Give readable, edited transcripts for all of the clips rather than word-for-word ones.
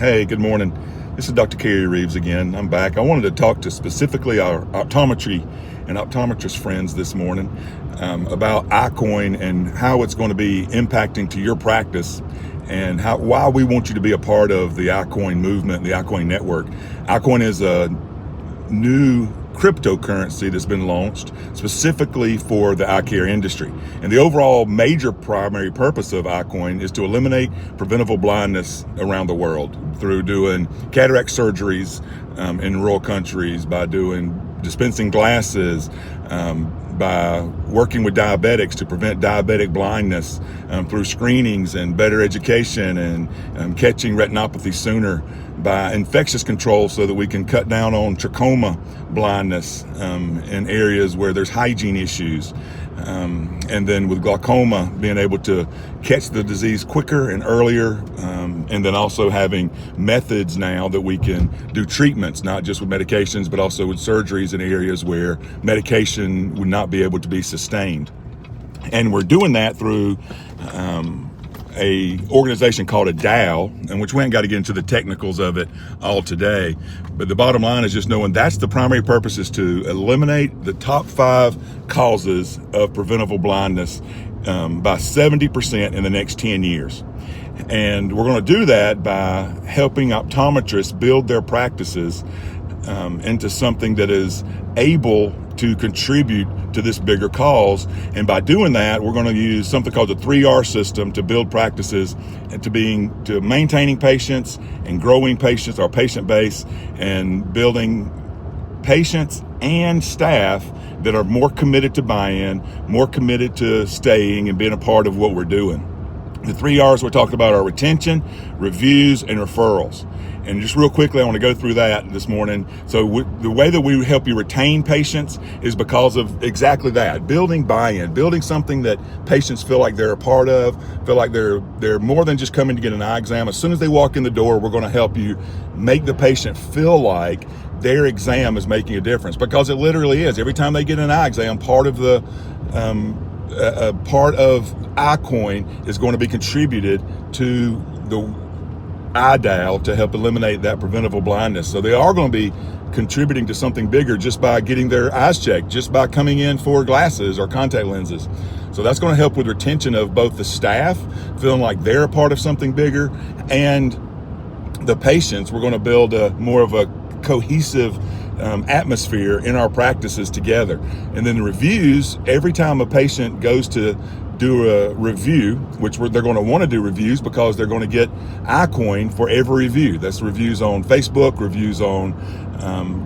Hey, good morning. This is Dr. Kerry Reeves again. I'm back. I wanted to talk to specifically our optometry and optometrist friends this morning about EyeCoin and how it's going to be impacting to your practice and why we want you to be a part of the EyeCoin movement, the EyeCoin network. EyeCoin is a new cryptocurrency that's been launched specifically for the eye care industry. And the overall major primary purpose of EyeCoin is to eliminate preventable blindness around the world through doing cataract surgeries in rural countries, by dispensing glasses, by working with diabetics to prevent diabetic blindness through screenings and better education and catching retinopathy sooner, by infectious control so that we can cut down on trachoma blindness in areas where there's hygiene issues, and then with glaucoma being able to catch the disease quicker and earlier, and then also having methods now that we can do treatments, not just with medications but also with surgeries in areas where medication would not be able to be sustained. And we're doing that through a organization called a EyeDAO, in which we ain't got to get into the technicals of it all today. But the bottom line is just knowing that's the primary purpose, is to eliminate the top 5 causes of preventable blindness by 70% in the next 10 years. And we're going to do that by helping optometrists build their practices into something that is able to contribute to this bigger cause. And by doing that, we're going to use something called the 3R system to build practices and to maintaining patients and growing patients, our patient base, and building patients and staff that are more committed to buy-in, more committed to staying and being a part of what we're doing. The 3 R's we're talking about are retention, reviews, and referrals. And just real quickly, I want to go through that this morning. So the way that we help you retain patients is because of exactly that, building buy-in, building something that patients feel like they're a part of, feel like they're more than just coming to get an eye exam. As soon as they walk in the door, we're going to help you make the patient feel like their exam is making a difference, because it literally is. Every time they get an eye exam, part of EyeCoin is going to be contributed to the EyeDAO to help eliminate that preventable blindness. So they are going to be contributing to something bigger just by getting their eyes checked, just by coming in for glasses or contact lenses. So that's going to help with retention of both the staff, feeling like they're a part of something bigger, and the patients. We're going to build more of a cohesive atmosphere in our practices together. And then the reviews, every time a patient goes to do a review, which they're going to want to do reviews because they're going to get EyeCoin for every review. That's reviews on Facebook, reviews on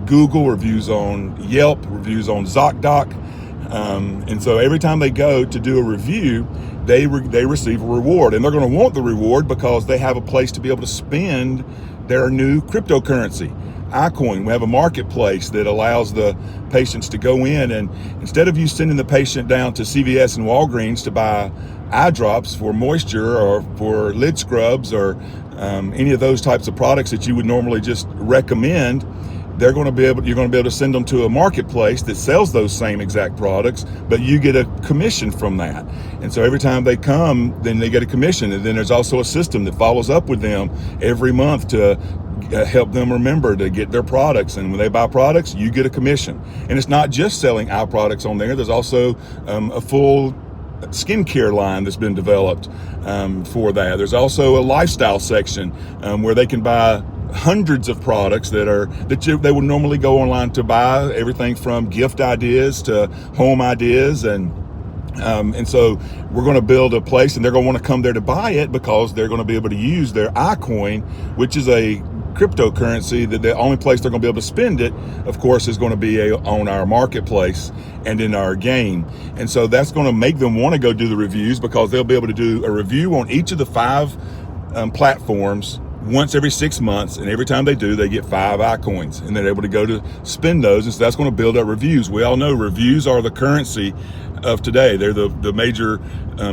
Google, reviews on Yelp, reviews on ZocDoc. And so every time they go to do a review, they receive a reward. And they're going to want the reward because they have a place to be able to spend their new cryptocurrency. EyeCoin, we have a marketplace that allows the patients to go in, and instead of you sending the patient down to CVS and Walgreens to buy eye drops for moisture or for lid scrubs or any of those types of products that you would normally just recommend, you're going to be able to send them to a marketplace that sells those same exact products, but you get a commission from that. And so every time they come, then they get a commission. And then there's also a system that follows up with them every month to help them remember to get their products. And when they buy products, you get a commission. And it's not just selling eye products on there. There's also a full skincare line that's been developed for that. There's also a lifestyle section where they can buy hundreds of products they would normally go online to buy, everything from gift ideas to home ideas. And so we're going to build a place, and they're going to want to come there to buy it because they're going to be able to use their EyeCoin, which is a cryptocurrency that the only place they're going to be able to spend it, of course, is going to be on our marketplace and in our game. And so that's going to make them want to go do the reviews, because they'll be able to do a review on each of the 5 platforms once every 6 months, and every time they do, they get 5 EyeCoins, and they're able to go to spend those. And so that's going to build up reviews. We all know reviews are the currency of today. They're the major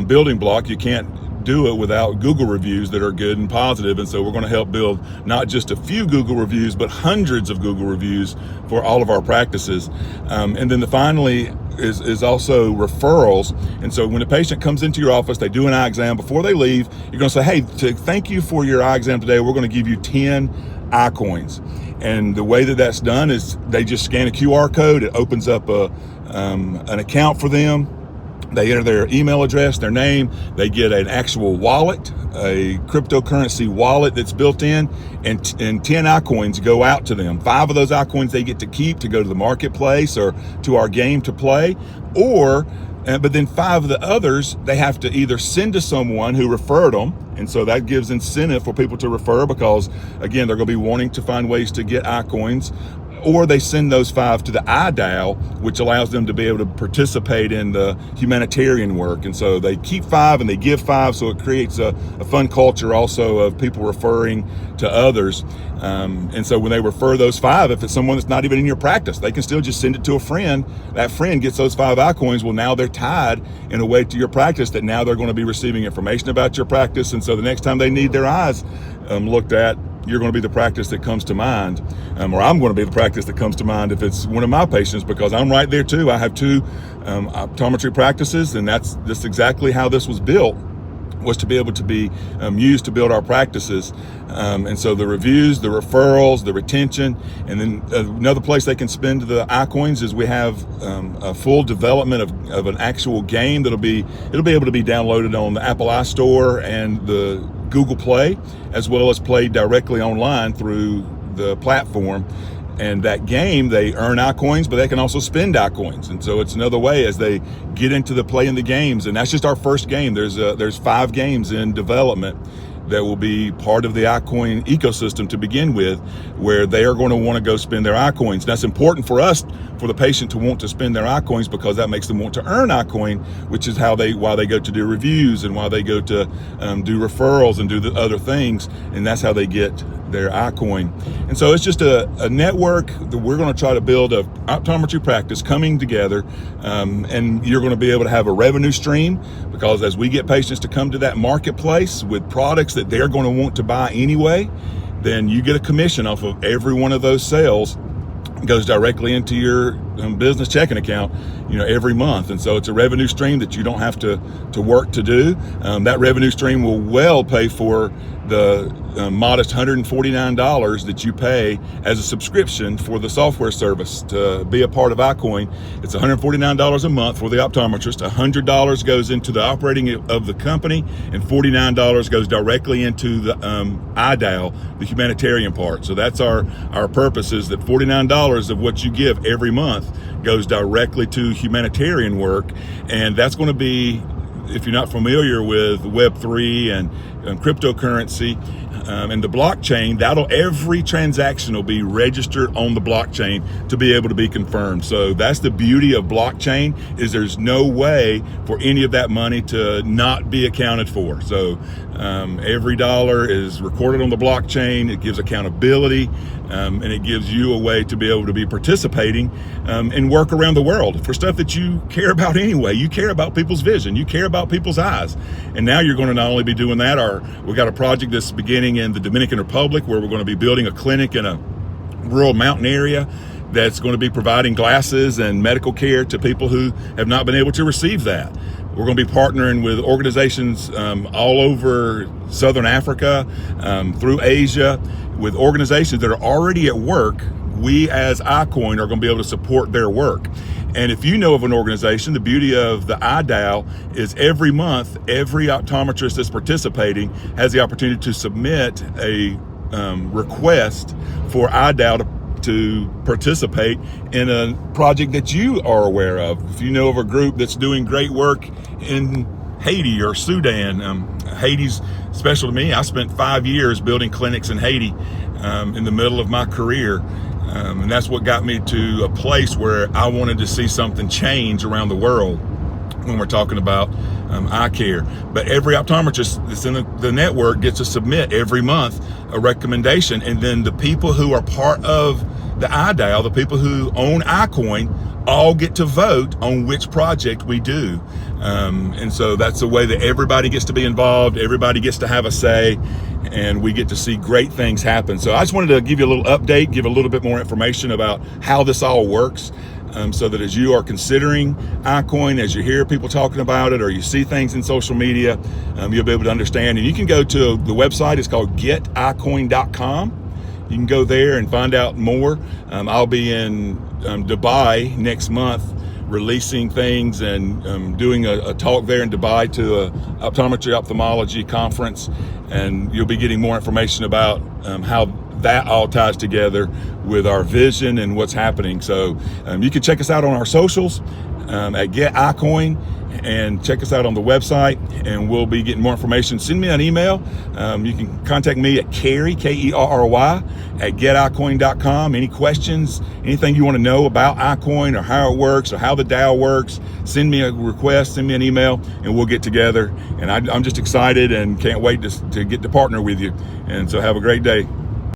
building block. You can't do it without Google reviews that are good and positive. And so we're going to help build not just a few Google reviews, but hundreds of Google reviews for all of our practices. And then finally is also referrals. And so when a patient comes into your office, they do an eye exam. Before they leave, you're going to say, hey, thank you for your eye exam today. We're going to give you 10 EyeCoins. And the way that that's done is they just scan a QR code. It opens up an account for them. They enter their email address, their name. They get an actual wallet, a cryptocurrency wallet that's built in, and 10 EyeCoins go out to them. 5 of those EyeCoins they get to keep to go to the marketplace or to our game to play, but then 5 of the others they have to either send to someone who referred them, and so that gives incentive for people to refer, because again, they're going to be wanting to find ways to get EyeCoins, or they send those 5 to the EyeDAO, which allows them to be able to participate in the humanitarian work. And so they keep 5 and they give 5, so it creates a fun culture also of people referring to others. And so when they refer those 5, if it's someone that's not even in your practice, they can still just send it to a friend. That friend gets those 5 EyeCoins. Well, now they're tied in a way to your practice that now they're going to be receiving information about your practice. And so the next time they need their eyes looked at, you're going to be the practice that comes to mind, or I'm going to be the practice that comes to mind if it's one of my patients, because I'm right there too. I have 2 optometry practices, and that's exactly how this was built, was to be able to be used to build our practices. And so the reviews, the referrals, the retention, and then another place they can spend the EyeCoins is we have a full development of an actual game it'll be able to be downloaded on the Apple iStore and the Google Play, as well as played directly online through the platform. And that game, they earn EyeCoins, but they can also spend EyeCoins. And so it's another way as they get into the play in the games. And that's just our first game. There's 5 games in development that will be part of the EyeCoin ecosystem to begin with, where they are going to want to go spend their EyeCoins. That's important for us, for the patient to want to spend their EyeCoins, because that makes them want to earn EyeCoin, which is why they go to do reviews and why they go to do referrals and do the other things, and that's how they get their EyeCoin. And so it's just a network that we're going to try to build of optometry practice coming together, and you're going to be able to have a revenue stream, because as we get patients to come to that marketplace with products that they're going to want to buy anyway, then you get a commission off of every one of those sales. It goes directly into your business checking account, every month. And so it's a revenue stream that you don't have to work to do. That revenue stream will well pay for the modest $149 that you pay as a subscription for the software service to be a part of EyeCoin. It's $149 a month for the optometrist. $100 goes into the operating of the company, and $49 goes directly into the EyeDAO, the humanitarian part. So that's our purpose, is that $49 of what you give every month goes directly to humanitarian work. And that's going to be, if you're not familiar with Web3 and cryptocurrency and the blockchain, every transaction will be registered on the blockchain to be able to be confirmed. So that's the beauty of blockchain, is there's no way for any of that money to not be accounted for. So every dollar is recorded on the blockchain. It gives accountability, and it gives you a way to be able to be participating in work around the world for stuff that you care about anyway. You care about people's vision. You care about people's eyes. And now you're going to not only be doing that, we've got a project that's beginning in the Dominican Republic, where we're going to be building a clinic in a rural mountain area that's going to be providing glasses and medical care to people who have not been able to receive that. We're going to be partnering with organizations all over Southern Africa, through Asia, with organizations that are already at work. We as EyeCoin are going to be able to support their work. And if you know of an organization, the beauty of the EyeDAO is every month, every optometrist that's participating has the opportunity to submit a request for EyeDAO to participate in a project that you are aware of. If you know of a group that's doing great work in Haiti or Sudan, Haiti's special to me. I spent 5 years building clinics in Haiti in the middle of my career. And that's what got me to a place where I wanted to see something change around the world when we're talking about eye care. But every optometrist that's in the network gets to submit every month a recommendation, and then the people who are part of the EyeDAO, the people who own EyeCoin, all get to vote on which project we do. And so that's the way that everybody gets to be involved, everybody gets to have a say, and we get to see great things happen. So I just wanted to give you a little update, give a little bit more information about how this all works, so that as you are considering EyeCoin, as you hear people talking about it, or you see things in social media, you'll be able to understand. And you can go to the website, it's called getEyeCoin.com. You can go there and find out more. I'll be in Dubai next month releasing things and doing a talk there in Dubai to a optometry ophthalmology conference, and you'll be getting more information about how that all ties together with our vision and what's happening. So you can check us out on our socials at Get EyeCoin, and check us out on the website, and we'll be getting more information. Send me an email. You can contact me at Kerry, K-E-R-R-Y, at geteyecoin.com. Any questions, anything you want to know about EyeCoin or how it works or how the DAO works, send me a request, send me an email, and we'll get together. And I'm just excited and can't wait to get to partner with you. And so have a great day.